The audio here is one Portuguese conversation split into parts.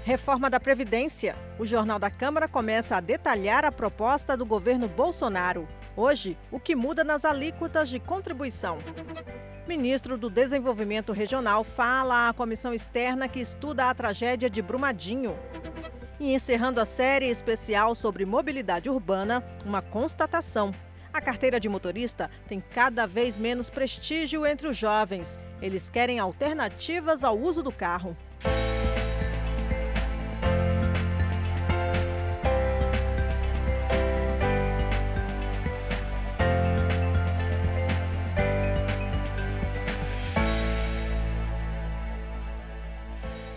Reforma da Previdência. O Jornal da Câmara começa a detalhar a proposta do governo Bolsonaro. Hoje, o que muda nas alíquotas de contribuição. Ministro do Desenvolvimento Regional fala à comissão externa que estuda a tragédia de Brumadinho. E encerrando a série especial sobre mobilidade urbana, uma constatação. A carteira de motorista tem cada vez menos prestígio entre os jovens. Eles querem alternativas ao uso do carro.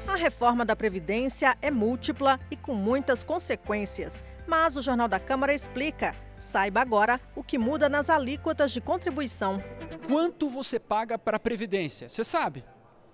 A reforma da Previdência é múltipla e com muitas consequências, mas o Jornal da Câmara explica. Saiba agora o que muda nas alíquotas de contribuição. Quanto você paga para a Previdência? Você sabe?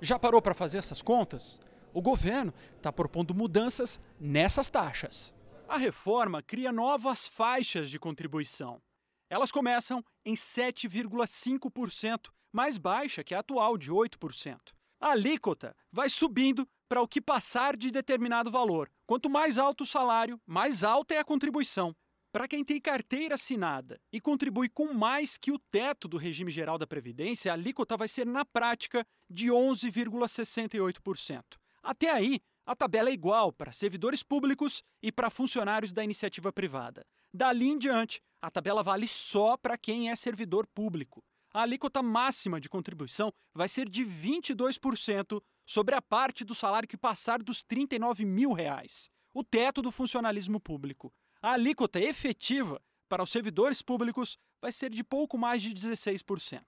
Já parou para fazer essas contas? O governo está propondo mudanças nessas taxas. A reforma cria novas faixas de contribuição. Elas começam em 7,5%, mais baixa que a atual de 8%. A alíquota vai subindo para o que passar de determinado valor. Quanto mais alto o salário, mais alta é a contribuição. Para quem tem carteira assinada e contribui com mais que o teto do regime geral da Previdência, a alíquota vai ser, na prática, de 11,68%. Até aí, a tabela é igual para servidores públicos e para funcionários da iniciativa privada. Dali em diante, a tabela vale só para quem é servidor público. A alíquota máxima de contribuição vai ser de 22% sobre a parte do salário que passar dos R$ 39 mil, o teto do funcionalismo público. A alíquota efetiva para os servidores públicos vai ser de pouco mais de 16%.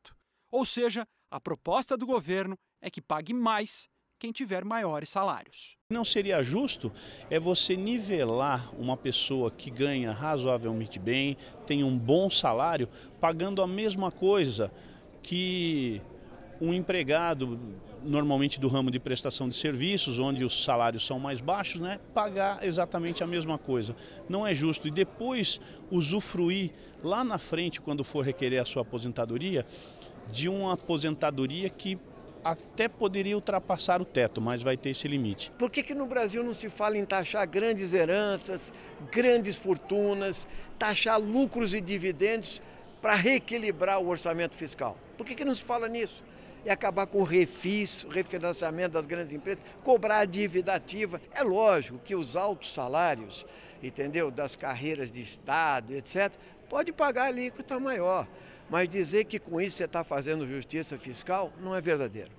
Ou seja, a proposta do governo é que pague mais quem tiver maiores salários. Não seria justo você nivelar uma pessoa que ganha razoavelmente bem, tem um bom salário, pagando a mesma coisa que um empregado, normalmente do ramo de prestação de serviços, onde os salários são mais baixos, pagar exatamente a mesma coisa. Não é justo. E depois usufruir lá na frente, quando for requerer a sua aposentadoria, de uma aposentadoria que até poderia ultrapassar o teto, mas vai ter esse limite. Por que no Brasil não se fala em taxar grandes heranças, grandes fortunas, taxar lucros e dividendos para reequilibrar o orçamento fiscal? Por que não se fala nisso? E acabar com o refis, o refinanciamento das grandes empresas, cobrar a dívida ativa. É lógico que os altos salários, entendeu, das carreiras de Estado, etc., pode pagar a alíquota maior. Mas dizer que com isso você está fazendo justiça fiscal não é verdadeiro.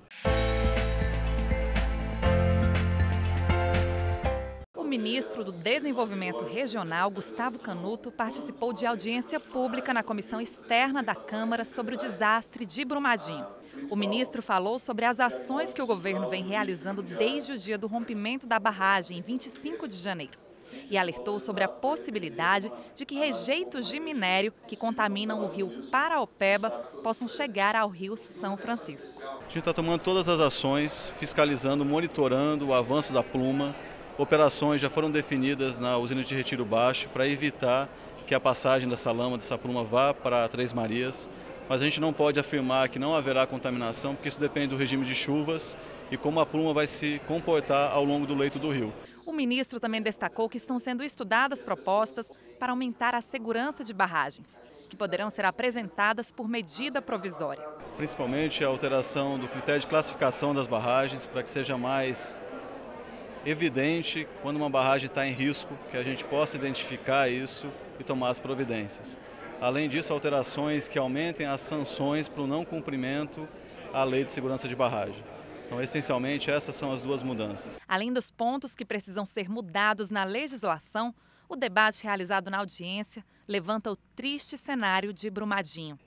O ministro do Desenvolvimento Regional, Gustavo Canuto, participou de audiência pública na comissão externa da Câmara sobre o desastre de Brumadinho. O ministro falou sobre as ações que o governo vem realizando desde o dia do rompimento da barragem, em 25 de janeiro. E alertou sobre a possibilidade de que rejeitos de minério que contaminam o rio Paraopeba possam chegar ao rio São Francisco. A gente está tomando todas as ações, fiscalizando, monitorando o avanço da pluma. Operações já foram definidas na usina de Retiro Baixo para evitar que a passagem dessa lama, dessa pluma, vá para Três Marias. Mas a gente não pode afirmar que não haverá contaminação, porque isso depende do regime de chuvas e como a pluma vai se comportar ao longo do leito do rio. O ministro também destacou que estão sendo estudadas propostas para aumentar a segurança de barragens, que poderão ser apresentadas por medida provisória. Principalmente a alteração do critério de classificação das barragens, para que seja mais evidente quando uma barragem está em risco, que a gente possa identificar isso e tomar as providências. Além disso, alterações que aumentem as sanções para o não cumprimento à lei de segurança de barragem. Então, essencialmente, essas são as duas mudanças. Além dos pontos que precisam ser mudados na legislação, o debate realizado na audiência levanta o triste cenário de Brumadinho.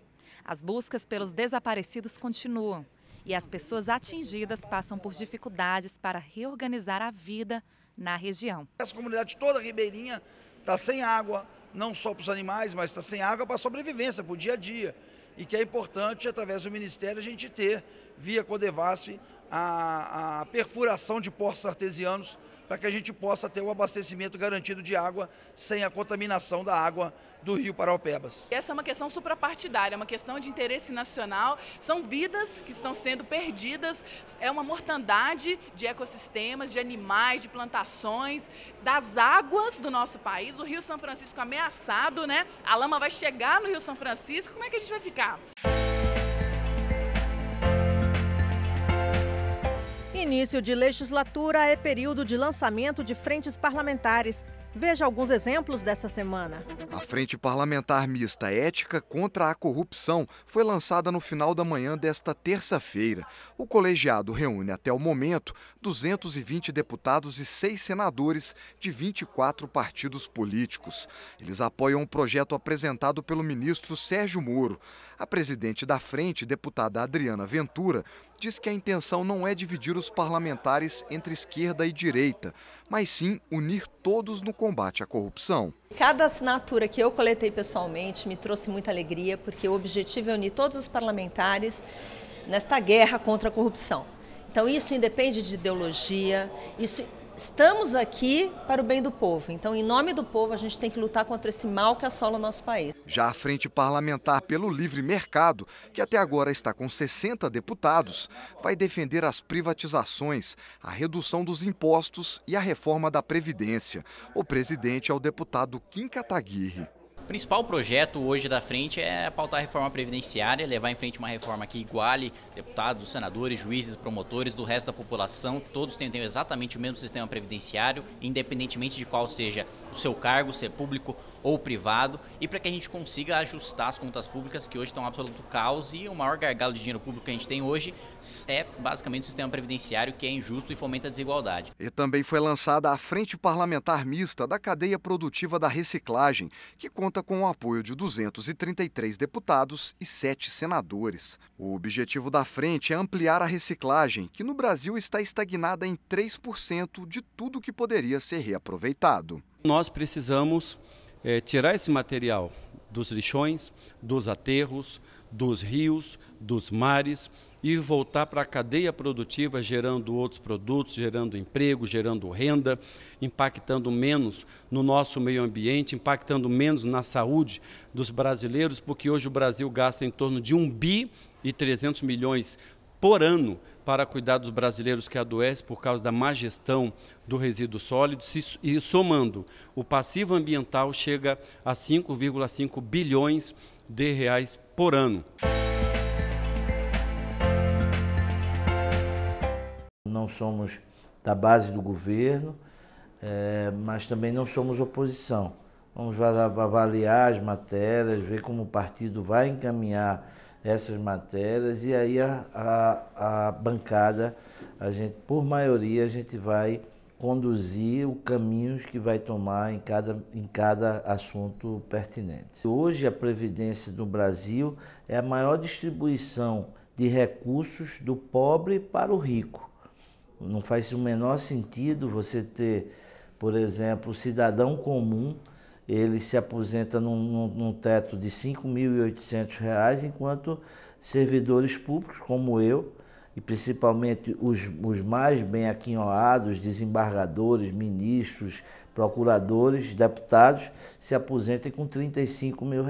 As buscas pelos desaparecidos continuam e as pessoas atingidas passam por dificuldades para reorganizar a vida na região. Essa comunidade toda ribeirinha está sem água, não só para os animais, mas está sem água para a sobrevivência, para o dia a dia. E que é importante, através do Ministério, a gente ter, via Codevasf, a perfuração de poços artesianos para que a gente possa ter o abastecimento garantido de água sem a contaminação da água do Rio Paraopebas. Essa é uma questão suprapartidária, é uma questão de interesse nacional, são vidas que estão sendo perdidas, é uma mortandade de ecossistemas, de animais, de plantações, das águas do nosso país. O Rio São Francisco ameaçado, né? A lama vai chegar no Rio São Francisco, como é que a gente vai ficar? Início de legislatura é período de lançamento de frentes parlamentares. Veja alguns exemplos dessa semana. A Frente Parlamentar Mista Ética contra a Corrupção foi lançada no final da manhã desta terça-feira. O colegiado reúne até o momento 220 deputados e 6 senadores de 24 partidos políticos. Eles apoiam um projeto apresentado pelo ministro Sérgio Moro. A presidente da frente, deputada Adriana Ventura, diz que a intenção não é dividir os parlamentares entre esquerda e direita, mas sim unir todos no combate à corrupção. Cada assinatura que eu coletei pessoalmente me trouxe muita alegria, porque o objetivo é unir todos os parlamentares nesta guerra contra a corrupção. Então isso independe de ideologia, estamos aqui para o bem do povo. Então, em nome do povo, a gente tem que lutar contra esse mal que assola o nosso país. Já a Frente Parlamentar pelo Livre Mercado, que até agora está com 60 deputados, vai defender as privatizações, a redução dos impostos e a reforma da Previdência. O presidente é o deputado Kim Kataguiri. O principal projeto hoje da frente é pautar a reforma previdenciária, levar em frente uma reforma que iguale deputados, senadores, juízes, promotores do resto da população, todos tenham exatamente o mesmo sistema previdenciário, independentemente de qual seja o seu cargo, se é público ou privado, e para que a gente consiga ajustar as contas públicas que hoje estão um absoluto caos, e o maior gargalo de dinheiro público que a gente tem hoje é basicamente o sistema previdenciário, que é injusto e fomenta a desigualdade. E também foi lançada a Frente Parlamentar Mista da cadeia produtiva da reciclagem, que conta com o apoio de 233 deputados e 7 senadores. O objetivo da frente é ampliar a reciclagem, que no Brasil está estagnada em 3% de tudo que poderia ser reaproveitado. Nós precisamos tirar esse material dos lixões, dos aterros, dos rios, dos mares e voltar para a cadeia produtiva, gerando outros produtos, gerando emprego, gerando renda, impactando menos no nosso meio ambiente, impactando menos na saúde dos brasileiros, porque hoje o Brasil gasta em torno de 1 bi e 300 milhões por ano para cuidar dos brasileiros que adoecem por causa da má gestão do resíduo sólido, e somando o passivo ambiental chega a 5,5 bilhões de reais por ano. Não somos da base do governo, mas também não somos oposição. Vamos avaliar as matérias, ver como o partido vai encaminhar essas matérias, e aí a bancada, por maioria, a gente vai conduzir os caminhos que vai tomar em cada assunto pertinente. Hoje a Previdência no Brasil é a maior distribuição de recursos do pobre para o rico. Não faz o menor sentido você ter, por exemplo, o cidadão comum, ele se aposenta num teto de R$ 5.800, enquanto servidores públicos como eu, e principalmente os mais bem aquinhoados, desembargadores, ministros, procuradores, deputados, se aposentem com R$ 35 mil.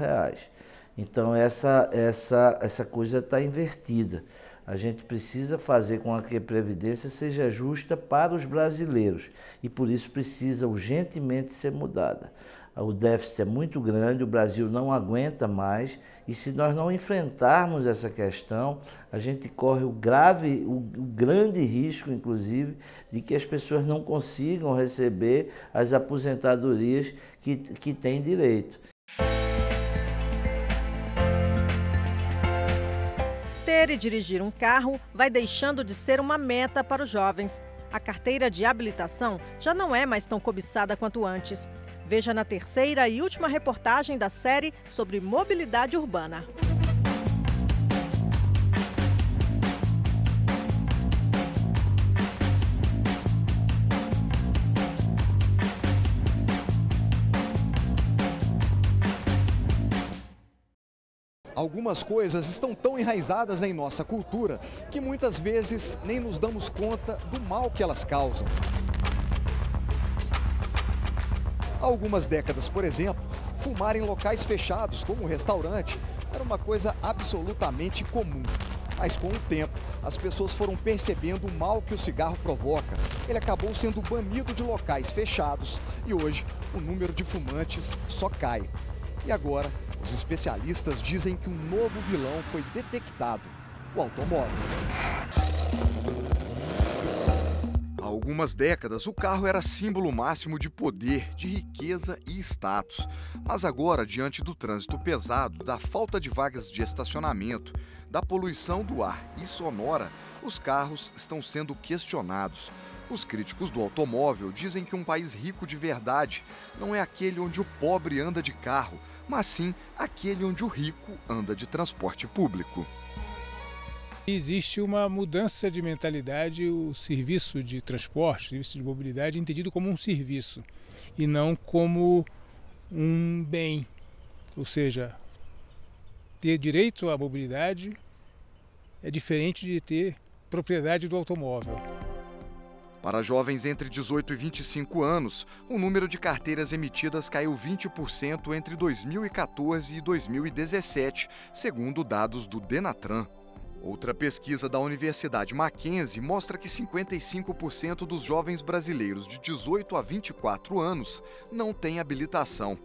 Então essa coisa está invertida. A gente precisa fazer com que a Previdência seja justa para os brasileiros, e por isso precisa urgentemente ser mudada. O déficit é muito grande, o Brasil não aguenta mais, e se nós não enfrentarmos essa questão, a gente corre o grande risco, inclusive, de que as pessoas não consigam receber as aposentadorias que têm direito. Ter e dirigir um carro vai deixando de ser uma meta para os jovens. A carteira de habilitação já não é mais tão cobiçada quanto antes. Veja na terceira e última reportagem da série sobre mobilidade urbana. Algumas coisas estão tão enraizadas em nossa cultura que muitas vezes nem nos damos conta do mal que elas causam. Há algumas décadas, por exemplo, fumar em locais fechados, como um restaurante, era uma coisa absolutamente comum. Mas com o tempo, as pessoas foram percebendo o mal que o cigarro provoca. Ele acabou sendo banido de locais fechados e hoje o número de fumantes só cai. E agora, os especialistas dizem que um novo vilão foi detectado: o automóvel. Há algumas décadas, o carro era símbolo máximo de poder, de riqueza e status. Mas agora, diante do trânsito pesado, da falta de vagas de estacionamento, da poluição do ar e sonora, os carros estão sendo questionados. Os críticos do automóvel dizem que um país rico de verdade não é aquele onde o pobre anda de carro, mas sim aquele onde o rico anda de transporte público. Existe uma mudança de mentalidade, o serviço de transporte, o serviço de mobilidade é entendido como um serviço e não como um bem. Ou seja, ter direito à mobilidade é diferente de ter propriedade do automóvel. Para jovens entre 18 e 25 anos, o número de carteiras emitidas caiu 20% entre 2014 e 2017, segundo dados do Denatran. Outra pesquisa da Universidade Mackenzie mostra que 55% dos jovens brasileiros de 18 a 24 anos não têm habilitação.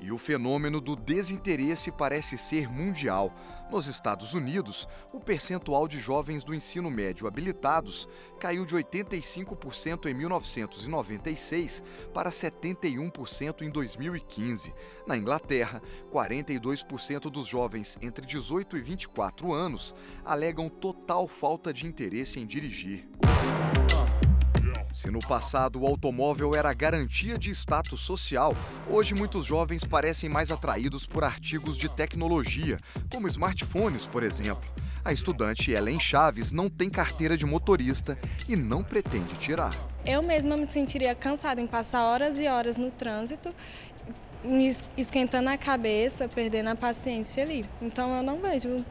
E o fenômeno do desinteresse parece ser mundial. Nos Estados Unidos, o percentual de jovens do ensino médio habilitados caiu de 85% em 1996 para 71% em 2015. Na Inglaterra, 42% dos jovens entre 18 e 24 anos alegam total falta de interesse em dirigir. Se no passado o automóvel era garantia de status social, hoje muitos jovens parecem mais atraídos por artigos de tecnologia, como smartphones, por exemplo. A estudante Ellen Chaves não tem carteira de motorista e não pretende tirar. Eu mesma me sentiria cansada em passar horas e horas no trânsito, me esquentando a cabeça, perdendo a paciência ali. Então eu não vejo,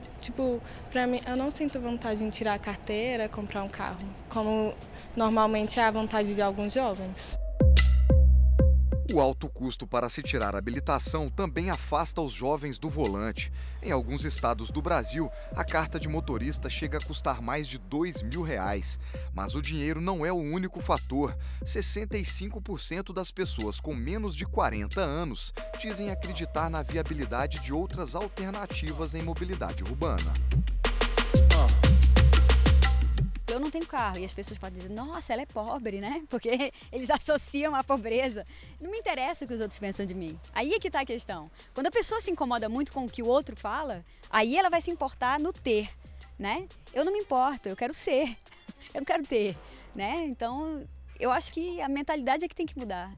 pra mim, eu não sinto vontade em tirar a carteira, comprar um carro, como normalmente é a vontade de alguns jovens. O alto custo para se tirar a habilitação também afasta os jovens do volante. Em alguns estados do Brasil, a carta de motorista chega a custar mais de R$2.000. Mas o dinheiro não é o único fator. 65% das pessoas com menos de 40 anos dizem acreditar na viabilidade de outras alternativas em mobilidade urbana. Eu não tenho carro e as pessoas podem dizer, nossa, ela é pobre, né? Porque eles associam a pobreza. Não me interessa o que os outros pensam de mim. Aí é que está a questão. Quando a pessoa se incomoda muito com o que o outro fala, aí ela vai se importar no ter, né? Eu não me importo, eu quero ser, eu não quero ter, né? Então, eu acho que a mentalidade é que tem que mudar.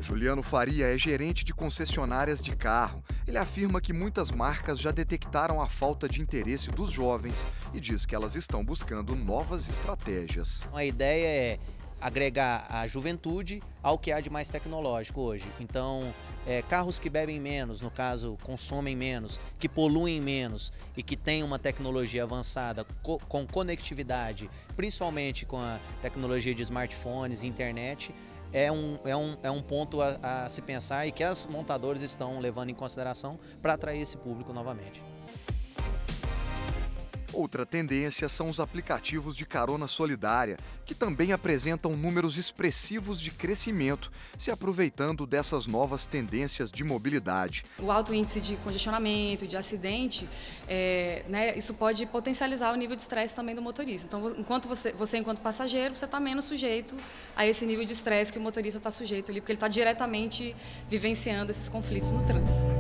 Juliano Faria é gerente de concessionárias de carro. Ele afirma que muitas marcas já detectaram a falta de interesse dos jovens e diz que elas estão buscando novas estratégias. A ideia é agregar a juventude ao que há de mais tecnológico hoje. Então, carros que bebem menos, no caso, consomem menos, que poluem menos e que têm uma tecnologia avançada com conectividade, principalmente com a tecnologia de smartphones e internet, é um ponto a se pensar e que as montadoras estão levando em consideração para atrair esse público novamente. Outra tendência são os aplicativos de carona solidária, que também apresentam números expressivos de crescimento, se aproveitando dessas novas tendências de mobilidade. O alto índice de congestionamento, de acidente, isso pode potencializar o nível de estresse também do motorista. Então, enquanto você enquanto passageiro, você está menos sujeito a esse nível de estresse que o motorista está sujeito ali, porque ele está diretamente vivenciando esses conflitos no trânsito.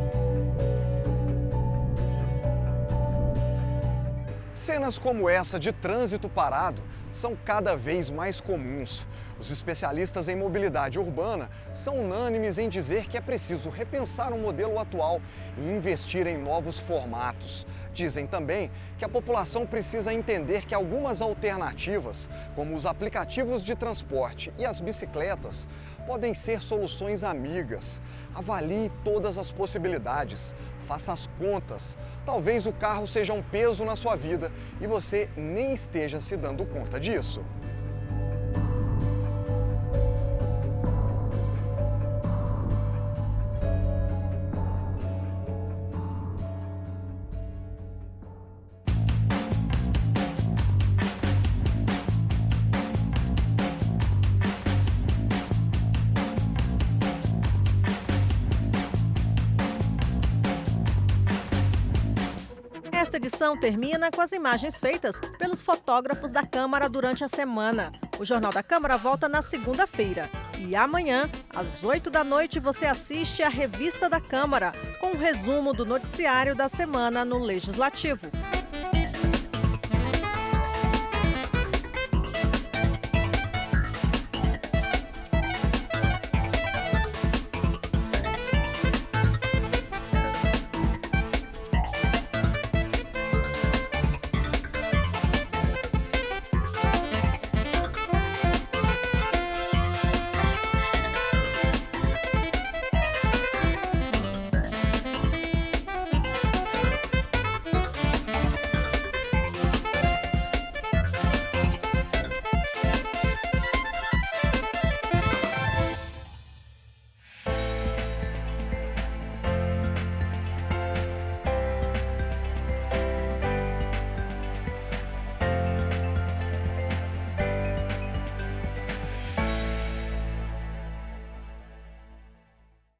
Cenas como essa de trânsito parado são cada vez mais comuns. Os especialistas em mobilidade urbana são unânimes em dizer que é preciso repensar o modelo atual e investir em novos formatos. Dizem também que a população precisa entender que algumas alternativas, como os aplicativos de transporte e as bicicletas, podem ser soluções amigas. Avalie todas as possibilidades. faça as contas. Talvez o carro seja um peso na sua vida e você nem esteja se dando conta disso. Esta edição termina com as imagens feitas pelos fotógrafos da Câmara durante a semana. O Jornal da Câmara volta na segunda-feira. E amanhã, às 8 da noite, você assiste a Revista da Câmara, com um resumo do noticiário da semana no Legislativo.